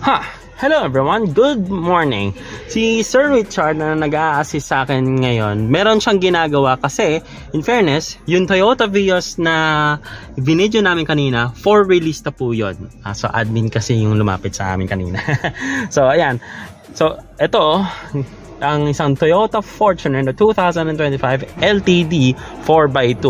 Hello everyone, good morning. Si Sir Richard na nag-a-assist sa akin ngayon, meron siyang ginagawa kasi, in fairness, yung Toyota Vios na video namin kanina, for release na po yun. So admin kasi yung lumapit sa amin kanina. So ayan, so ito, ang isang Toyota Fortuner na 2025 LTD 4x2.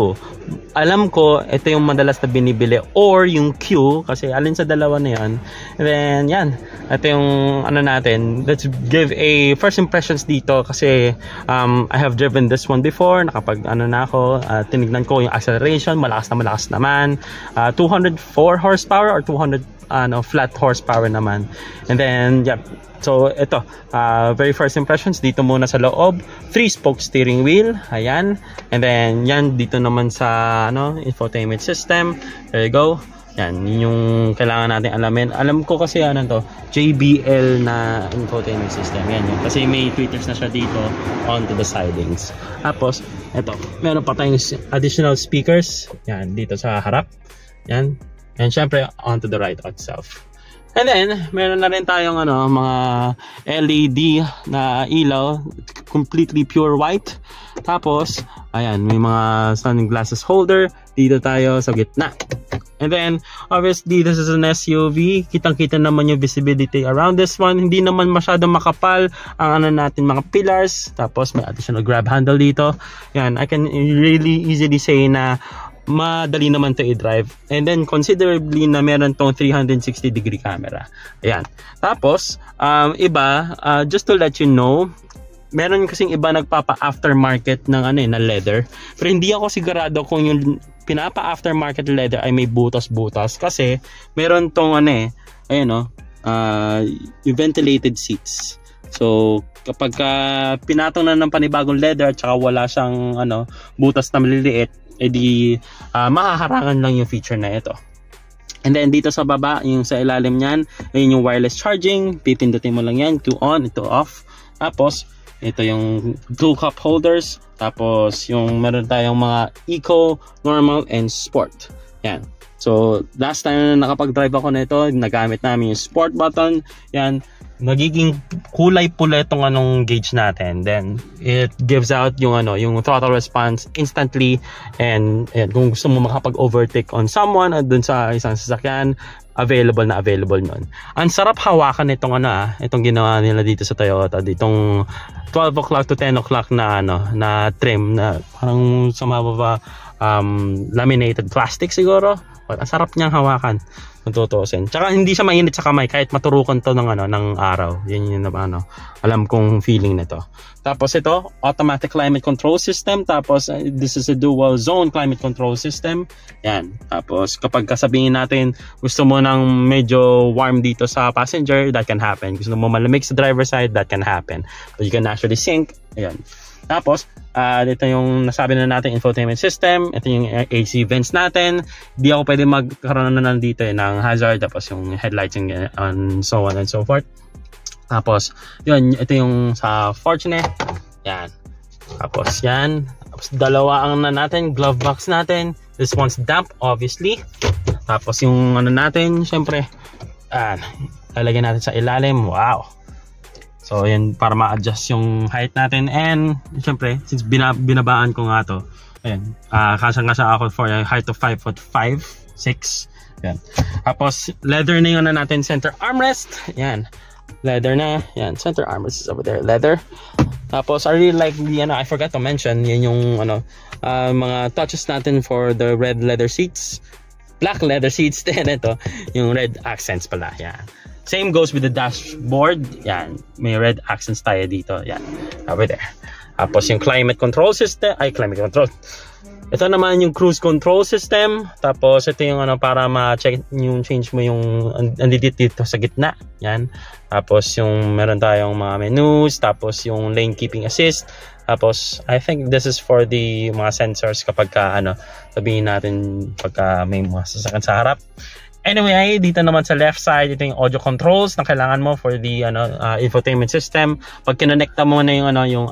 Alam ko, ito yung madalas na binibili or yung Q kasi alin sa dalawa na yan. And then, yan. Ito yung ano natin. Let's give a first impressions dito kasi I have driven this one before. Nakapag ano na ako, tinignan ko yung acceleration. Malakas naman. 204 horsepower or 200 flat horsepower naman. And then, yep. So, ito, very first impressions, dito muna sa loob, 3-spoke steering wheel, ayan. And then, yan, dito naman sa, infotainment system, there you go. Yan, yun yung kailangan natin alamin. Alam ko kasi, to, JBL na infotainment system, yan yun. Kasi may tweeters na siya dito onto the sidings. Tapos, ito, meron pa tayong additional speakers, yan, dito sa harap, yan. And syempre, onto the right itself. And then, meron na rin tayong mga LED na ilaw, completely pure white. Tapos, ayan, may mga sunglasses holder dito tayo sa gitna. And then, obviously, this is an SUV. Kitang-kita naman yung visibility around this one. Hindi naman masyadong makapal ang natin, mga pillars. Tapos, may additional grab handle dito. Yan, I can really easily say na madali naman to i-drive. And then considerably na meron tong 360 degree camera. Ayan. Tapos, just to let you know, meron kasing iba nagpapa-aftermarket ng na leather. Pero hindi ako sigurado kung yung pinapa-aftermarket leather ay may butas-butas kasi meron tong yung ventilated seats. So, kapag pinatong na ng panibagong leather at saka wala siyang butas na maliliit, edi mahaharangan lang yung feature na ito. And then dito sa baba, yung sa ilalim niyan, ayun yung wireless charging. Pipindutin mo lang yan, to on, ito off. Tapos ito yung two cup holders. Tapos yung meron tayong mga eco, normal, and sport. Yan. So last time na nakapag-drive ako nito, nagamit namin yung sport button. Yan. Nagiging kulay pula itong gauge natin. Then it gives out yung throttle response instantly. And kung gusto mo makapag-overtake on someone at dun sa isang sasakyan, available nun. Ang sarap hawakan itong itong ginawa nila dito sa Toyota, ditong 12 o'clock to 10 o'clock na na trim na parang sa mababa laminated plastic siguro. But ang sarap niyang hawakan. Matutusin. Tsaka hindi siya mainit sa kamay kahit maturukan to ng araw. Yan yung alam kong feeling nito. Tapos ito, automatic climate control system. Tapos this is a dual zone climate control system. Yan. Tapos kapag sabihin natin gusto mo ng medyo warm dito sa passenger, that can happen. Gusto mo malamig sa driver side, that can happen. But you can actually sync. Ayan. Tapos, dito yung nasabi na natin infotainment system. Ito yung AC vents natin. Di ako pwede magkaroon na nandito ng hazard. Tapos yung headlights and so on and so forth. Tapos, yun, ito yung sa Fortuner. Yan. Tapos yan. Tapos dalawa ang natin, glove box natin. This one's damp, obviously. Tapos yung natin, syempre, lalagyan natin sa ilalim. Wow. So, yan, para ma-adjust yung height natin. And, syempre, since binabaan ko nga to, ayan, kasang-kasa ako for a height of 5'5", 6. Yan. Tapos, leather na yung natin, center armrest. Yan. Leather na. Yan, center armrest is over there. Leather. Tapos, I really like the, I forgot to mention, yan yung, mga touches natin for the red leather seats. Black leather seats. Then, ito, yung red accents pala. Yan. Same goes with the dashboard. Yan. May red accents tayo dito. Yan. Over there. Tapos yung climate control system. Climate control. Ito naman yung cruise control system. Tapos ito yung para ma-check yung change mo yung dito sa gitna. Yan. Tapos yung meron tayong mga menus. Tapos yung lane keeping assist. Tapos I think this is for the mga sensors kapag sabihin natin pagka may mga sasakyan sa harap. Anyway, dito naman sa left side, ito yung audio controls na kailangan mo for the infotainment system. Pag kinonekta mo na yung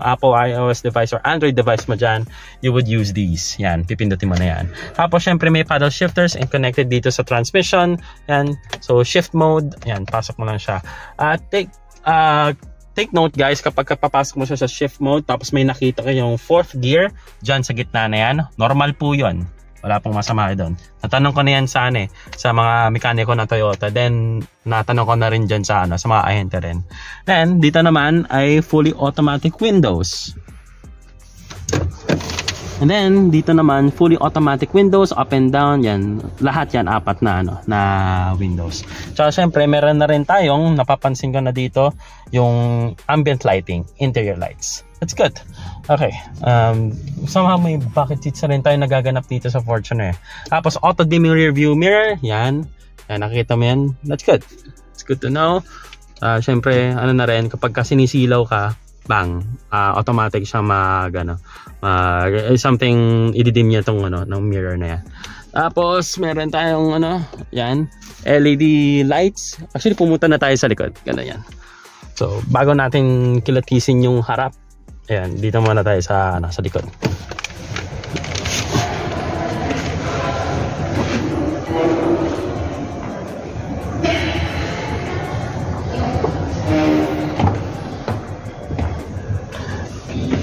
Apple iOS device or Android device mo dyan, you would use these. Yan, pipindutin mo na yan. Tapos syempre may paddle shifters and connected dito sa transmission. Yan, so shift mode, yan, pasok mo lang siya. Take note guys, kapag papasok mo siya sa shift mode, tapos may nakita kayong 4th gear dyan sa gitna na yan, normal po yun. Wala pong masama doon. Natanong ko na yan sa mga mekaniko ng Toyota. Then natanong ko na rin dyan sa mga ahente rin. Then dito naman ay fully automatic windows. And then dito naman fully automatic windows, up and down, yan. Lahat yan 4 na windows. So syempre meron na rin tayong napapansin ko na dito yung ambient lighting, interior lights. That's good. Okay. Somehow may bucket seats na rin tayo nagaganap dito sa Fortuner. Tapos auto dimming rear view mirror, yan. Yan, nakikita mo yan. That's good. It's good to know. Syempre na rin kapag sinisilaw ka, bang, automatic siya something ididim niya tong ng mirror na yan. Tapos meron tayong yan, LED lights. Actually pumunta na tayo sa likod, gano'n yan. So bago natin kilatisin yung harap, ayan, dito muna tayo sa likod.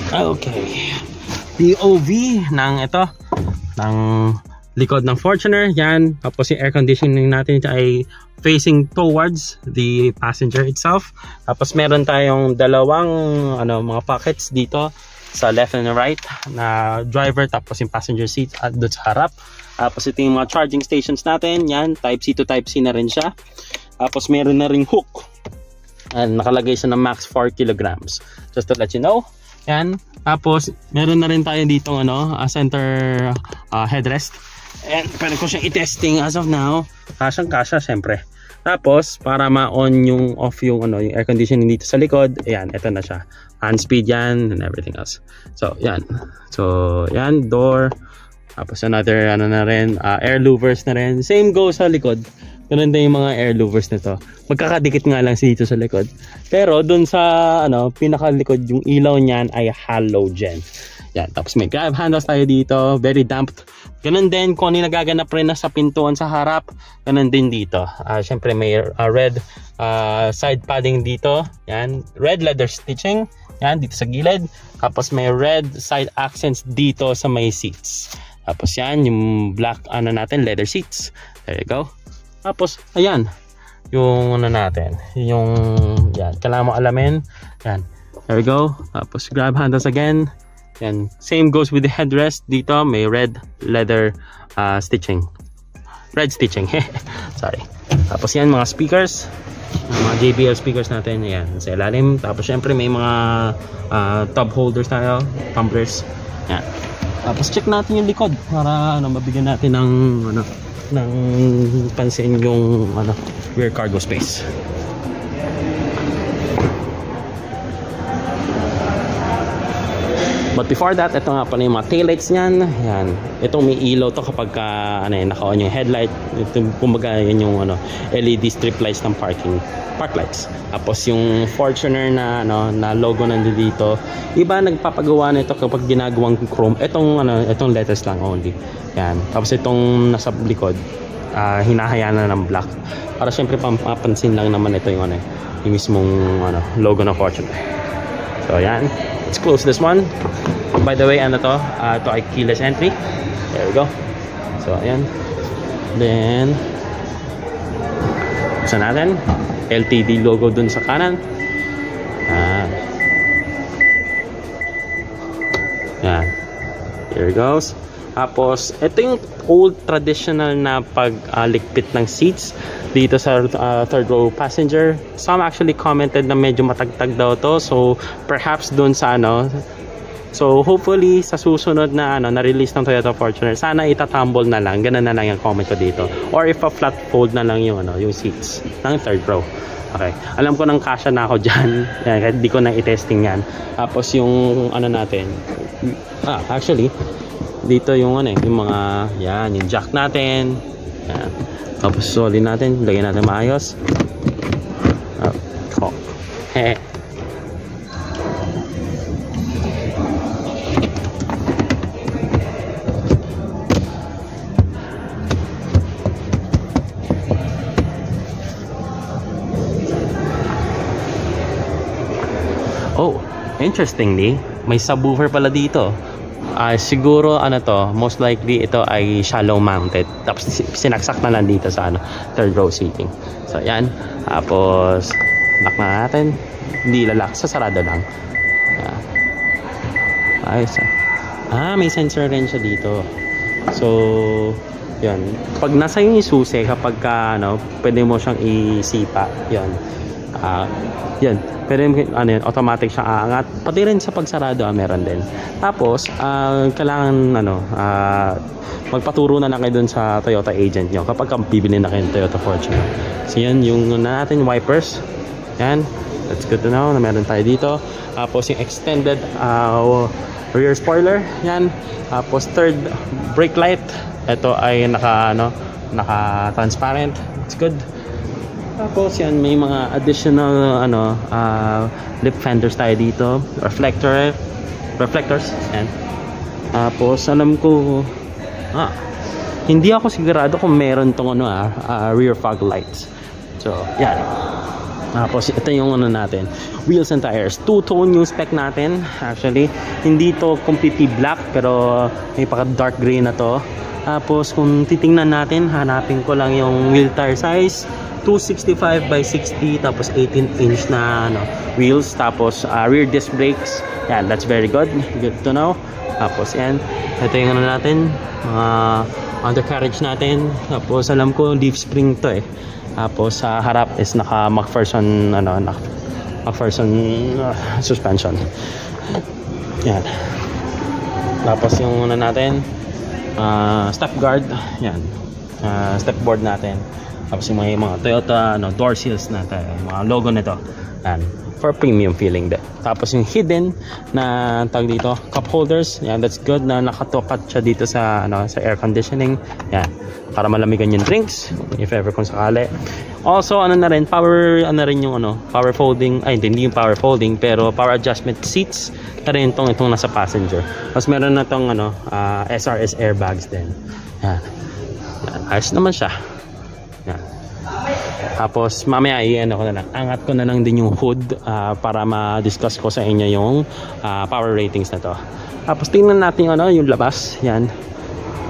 Okay, POV ng likod ng Fortuner, yan. Tapos yung air conditioning natin ay facing towards the passenger itself. Tapos meron tayong dalawang mga pockets dito sa left and right na driver, tapos yung passenger seat at doon sa harap. Tapos ito yung mga charging stations natin, yan, type C to type C na rin siya. Tapos meron na ring hook and nakalagay siya ng max 4 kilograms, just to let you know. Yan. Tapos meron na rin tayo dito center headrest, and pwede ko siyang i-testing as of now. Kasyang-kasya syempre. Tapos para ma-on yung off yung air conditioning dito sa likod, ayan, ito na siya. Hand speed yan and everything else. So yan. So yan, door. Tapos another na rin, air louvers na rin. Same goes sa likod. Ganun din yung mga air louvers nito. Magkakadikit nga lang dito sa likod. Pero dun sa pinakalikod, yung ilaw niyan ay halogen. Yan, tapos may grab handles tayo dito, very damped. Ganun din kung ano yung nagaganap rin na sa pintuan sa harap, ganun din dito. Syempre may red side padding dito. Yan, red leather stitching. Yan, dito sa gilid. Tapos may red side accents dito sa may seats. Tapos yan, yung black natin, leather seats. There you go. Tapos ayan, yung natin, yung yan, kailangan mo alamin. Yan, there we go. Tapos grab handles again. Yan, same goes with the headrest. Dito may red leather stitching, red stitching. Sorry. Tapos yan, mga speakers, mga JBL speakers natin, yan, sa ilalim. Tapos syempre may mga tub holders tayo, tumblers. Yan. Tapos check natin yung likod para mabigyan natin ng ng pansin yung rear cargo space. But before that, ito nga pala yung mga taillights niyan. Yan. Ito may ilaw to kapag naka-on yung headlight. Ito, kumbaga yun yung LED strip lights ng park lights. Tapos yung Fortuner na logo nandito dito. Iba nagpapagawa nito kapag ginagawang chrome. Itong letters lang only. Yan. Tapos itong nasa likod, hinahayaan na ng black. Para syempre papansin lang naman ito yung yung mismong logo ng Fortuner. So yan. Let's close this one. By the way, ito ay keyless entry. There we go. So ayan. Then buksan natin. LTD logo dun sa kanan. Yan. Here it goes. Tapos ito yung old traditional na pagligpit ng seats dito sa third row passenger. Some actually commented na medyo matagtag daw to, so perhaps dun sa so hopefully sa susunod na na-release ng Toyota Fortuner, sana itatumble na lang, ganun na lang yung comment ko dito, or if a flat fold na lang yung yung seats ng third row. Okay, alam ko nang kasya na ako dyan. Yan, kahit di ko na i-testing yan. Tapos yung natin, actually dito yung yung mga yan, yung jack natin. Yan. Tapos solid natin, lagyan natin maayos. Oh. Oh, interestingly, may subwoofer pala dito. Siguro ano to, most likely ito ay shallow mounted. Tapos sinaksak na lang dito sa third row seating. So yan. Tapos lock na natin. Hindi lalak, sarado lang. Yan. Ayos. May sensor rin siya dito. So yan. Pag nasa yung susi, kapag pwede mo siyang isipa. Yan. Yan. Pero yun, automatic siyang aangat. Pati rin sa pagsarado, meron din. Tapos, kailangan, magpaturo na lang kayo dun sa Toyota agent nyo kapag bibili na kayo ng Toyota Fortuner. So, yan, yung natin, wipers. Yan. That's good to know na meron tayo dito. Tapos, yung extended rear spoiler. Yan. Tapos, third brake light. Ito ay naka-transparent. It's good. Tapos yan, may mga additional lip fenders tayo dito, reflectors. Yan. Tapos alam ko hindi ako sigurado kung meron tong rear fog lights. So yan. Tapos ito yung natin, wheels and tires, two-tone yung spec natin. Actually hindi to completely black, pero may paka dark gray na to. Tapos kung titingnan natin, hanapin ko lang yung wheel tire size, 265 by 60, tapos 18-inch na wheels, tapos rear disc brakes. Yan, that's very good to know. Tapos yan, ito yung natin, mga undercarriage natin. Tapos alam ko leaf spring to Tapos sa harap is naka McPherson suspension. Yan. Tapos yung natin, step guard. Yan, step board natin. Tapos yung mga Toyota door seals natin, mga logo nito. Yan, for premium feeling din. Tapos yung hidden na tag dito, cup holders. Yan, that's good na nakatokat siya dito sa sa air conditioning. Yan, para malamigan yung drinks if ever kung sakali. Also na rin, power yung power folding, hindi yung power folding, pero power adjustment seats na rin itong nasa passenger. Tapos meron na tong SRS airbags din. Yan. Yan, ayos naman siya. Yan. Tapos mamaya angat ko na lang din yung hood para ma-discuss ko sa inyo yung power ratings na to. Tapos tingnan natin yung labas. Yan.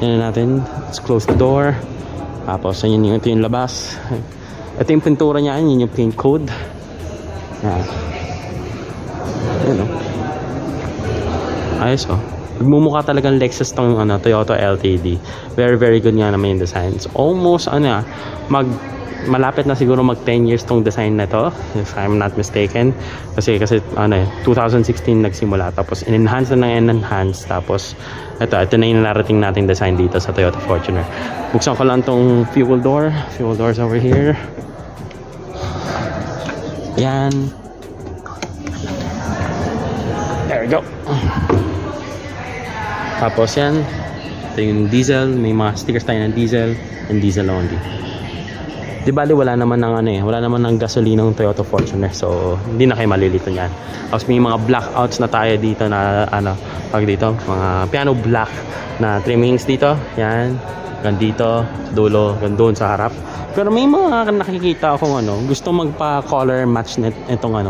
Yan natin. Let's close the door. Tapos ito yung labas. Ito yung pintura niya, yun yung paint code. Yan. Yan ayos Nagmumukha talagang Lexus tong Toyota LTD. Very very good nga naman yung designs. Almost malapit na siguro mag 10 years tong design na to, if I'm not mistaken. Kasi 2016 nagsimula, tapos in-enhance na in-enhance. Tapos ito na yung narating nating design dito sa Toyota Fortuner. Buksan ko lang tong fuel doors over here. Yan. There we go. Tapos yan, ito yung diesel, may mga stickers tayo ng diesel and diesel only. Di bali wala naman ng gasolinang Toyota Fortuner, so hindi na kayo malilito niyan. Tapos may mga blackouts na tayo dito na mga piano black na trimmings dito. Yan, gandito, dulo, gandoon sa harap. Pero may mga nakikita akong gusto magpa-color match itong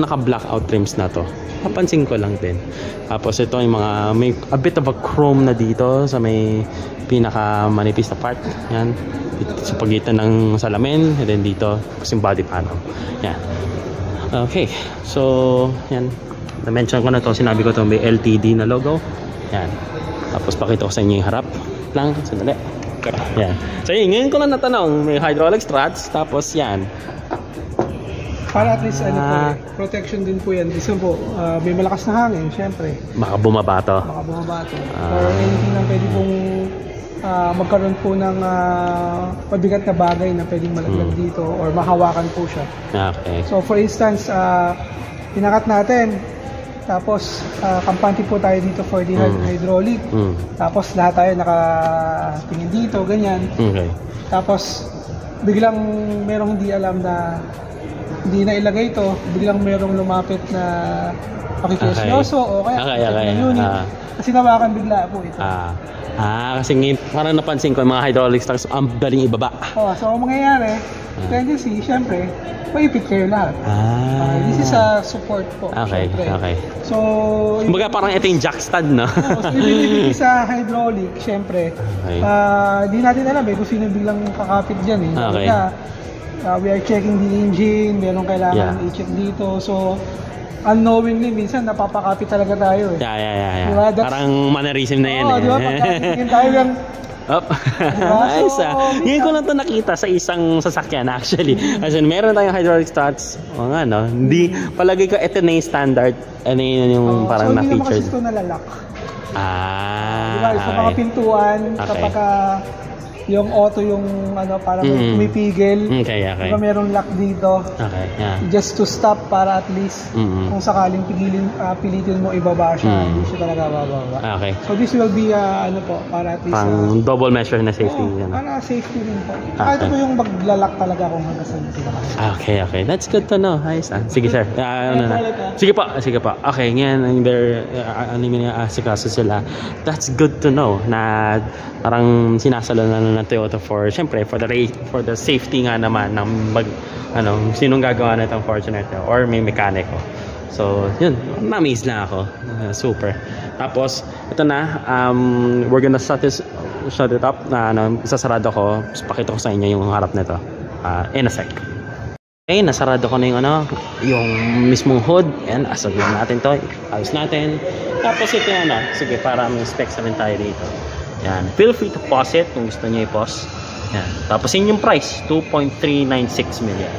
naka-blackout trims na to. Napansin ko lang din. Tapos ito yung may a bit of a chrome na dito sa may pinaka manipis na part. Yan. Dito sa pagitan ng salamin, and then dito yung body panel. Yan. Okay. So, yan. Na-mention ko na to, sinabi ko to may LTD na logo. Yan. Tapos pakita ko sa inyo yung harap lang. Sandali. Yan. So yun, ngayon ko lang natanong, may hydraulic struts, tapos yan. Para at least protection din po yan. Kasi po, may malakas na hangin, syempre. Baka bumabato. Or anything na pwede pong magkaroon po ng mabigat na bagay na pwedeng malaglag dito or mahawakan po siya. Okay. So for instance, pinakat natin, Tapos kampante po tayo dito for the hydraulic. Tapos lahat tayo nakatingin dito, ganyan. Okay. Tapos biglang merong hindi alam na hindi na ilagay ito, biglang merong lumapit na pakikisyoso o kaya unit. Kasi nawakan bigla po ito. Kasi ngayon, parang napansin ko yung mga hydraulic stocks, ang daling ibaba. So, ang mangyayari, tendency, syempre, maipit kayo lahat. This is a support po. Okay, syempre. Okay. So, kumbaga parang ito yung jack stand, no? So, ibig sa hydraulic, syempre, di natin alam kung sino biglang kakapit dyan Okay. We are checking the engine, meron kailangan i-check dito. So, unknowingly, minsan napapakapit talaga tayo Diba? Parang mannerism na yan diba? Pagkatingin tayo lang. Nice Ngayon ko lang ito nakita sa isang sasakyan actually. As in, meron tayong hydraulic struts. No? Hindi, palagi ko ito na yung standard. Ano yung parang na-featured. So, hindi naman kasi ito nalalak. Diba? Sa mga pintuan, kapag yung auto yung para pumipigil. Diba merong lock dito. Just to stop para at least kung sakaling pilitin mo ibaba siya, hindi siya talaga bababa. So this will be para at least pang double measure na safety. Para safety rin po. Ito po yung maglalak talaga kung hanggang saan sila. Okay. That's good to know. Ayos Sige sir. Sige pa. Okay, ngayon asikaso sila. That's good to know na parang sinasalo na ng Toyota syempre for the safety nga naman ng sinong gagawa na itong Fortuner or may mekaniko. So yun, na-amaze lang ako. Super. Tapos ito na, we're gonna shut it up na isasarado ko. Pakita ko sa inyo yung harap nito in a sec. Okay, nasarado ko na yung mismong hood, and asag na natin to, ayos natin. Tapos ito sige, para may specs na rin tayo dito. Yan. Feel free to pause it kung gusto niyo i-pause. Yan. Tapos yun yung price, 2.396 million.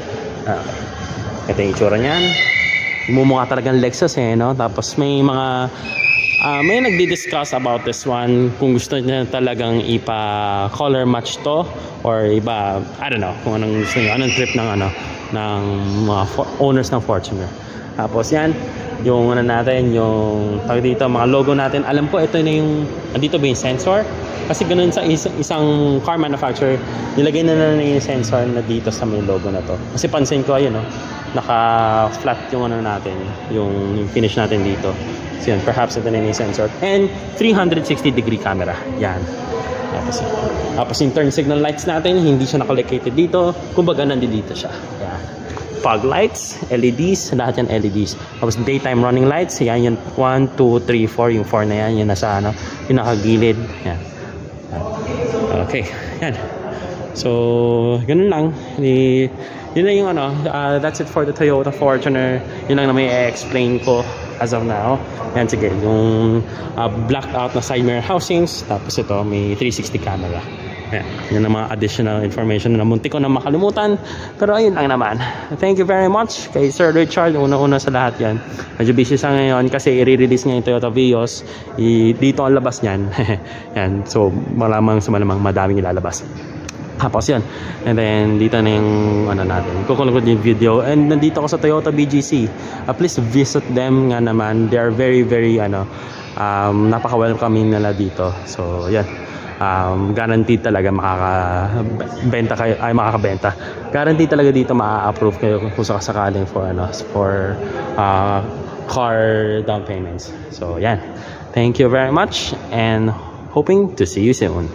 Ito yung itsura niyan. Mumukha talagang Lexus no? Tapos may mga may nagdi-discuss about this one kung gusto niya talagang ipa-color match to or iba, I don't know kung anong gusto niyo, anong trip ng ng mga owners ng Fortuner. Tapos yan, yung natin, yung tawag dito, mga logo natin. Alam ko, ito na yung, andito ba yung sensor? Kasi ganun sa isang car manufacturer, nilagay na yung sensor na dito sa may logo na to. Kasi pansin ko, naka-flat yung natin, yung finish natin dito. So yun, perhaps ito na yung sensor. And 360-degree camera. Yan. Tapos yung turn signal lights natin, hindi siya nakalocated dito. Kumbaga, nandito siya. Yan. Fog lights, LEDs, lahat yan LEDs. Tapos daytime running lights, yan yung 1, 2, 3, 4, yung 4 na yan, yung nasa yung nakagilid. Yan. Okay, yan. So, ganun lang. Yun na yung that's it for the Toyota Fortuner. Yun lang na may explain ko as of now. Yan, sige, yung blacked out na side mirror housings. Tapos ito, may 360 camera. Yan ang mga additional information na muntik ko na makalimutan, pero ayun lang naman. Thank you very much kay Sir Richard, una-una sa lahat yan. Medyo busy sa ngayon kasi i-release niya yung Toyota Vios. Dito ang labas niyan. Yan. So malamang sa malamang madaming ilalabas. Tapos yan, and then dito na yung natin, kukulong ko yung video, and nandito ako sa Toyota BGC. Please visit them nga naman. They are very very napaka-welcoming nila dito. So yan, guaranteed talaga makakabenta kayo, makakabenta. Guaranteed talaga dito ma-approve kayo kung sakasakaling for car down payments. So yan, thank you very much and hoping to see you soon.